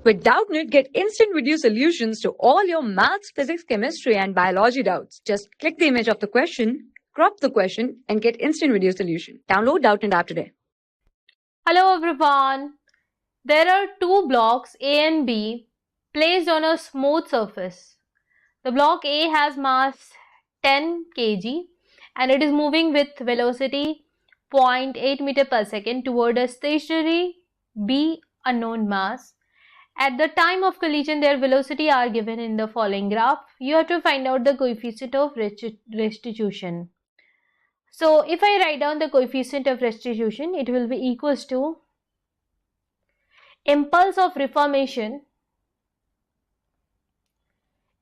With Doubtnut, get instant video solutions to all your maths, physics, chemistry, and biology doubts. Just click the image of the question, crop the question, and get instant video solution. Download Doubtnut app today. Hello everyone. There are two blocks A and B placed on a smooth surface. The block A has mass 10 kg and it is moving with velocity 0.8 meter per second toward a stationary B unknown mass. At the time of collision, their velocity are given in the following graph. You have to find out the coefficient of restitution. So if I write down the coefficient of restitution, it will be equals to impulse of reformation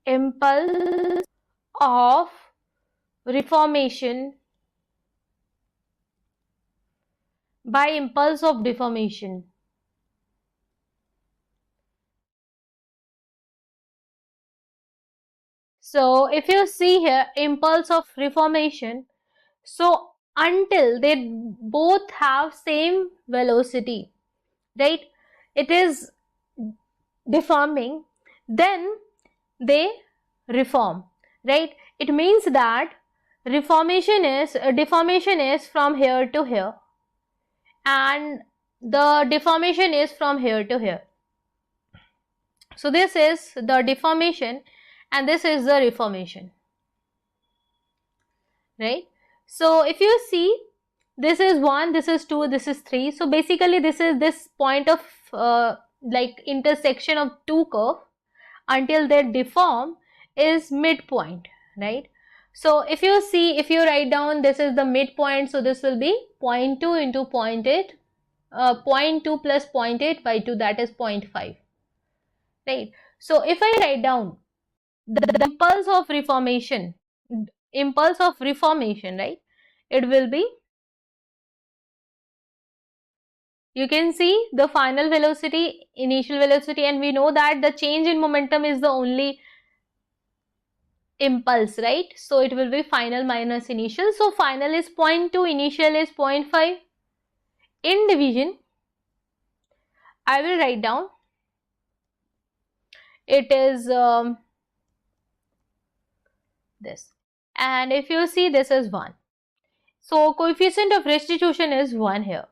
by impulse of deformation. So if you see here, impulse of reformation, so until they both have same velocity, right, it is deforming, then they reform, right? It means that deformation is from here to here and the deformation is from here to here. So this is the deformation and this is the reformation, right? So if you see, this is 1, this is 2, this is 3. So basically this is this point of like intersection of two curves until they deform is midpoint, right? So if you see, if you write down, this is the midpoint, so this will be 0.2 into 0.8, 0.2 plus 0.8 by 2, that is 0.5, right? So if I write down the impulse of reformation, right, it will be, you can see the final velocity, initial velocity, and we know that the change in momentum is the only impulse, right? So it will be final minus initial. So final is 0.2, initial is 0.5. In division, I will write down, it is this, and if you see, this is 1. So coefficient of restitution is 1 here.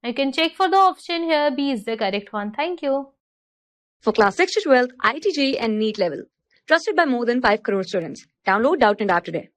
I can check for the option here. B is the correct one. Thank you. For class 6 to 12, IIT JEE and NEET level. Trusted by more than 5 crore students. Download Doubtnut app today.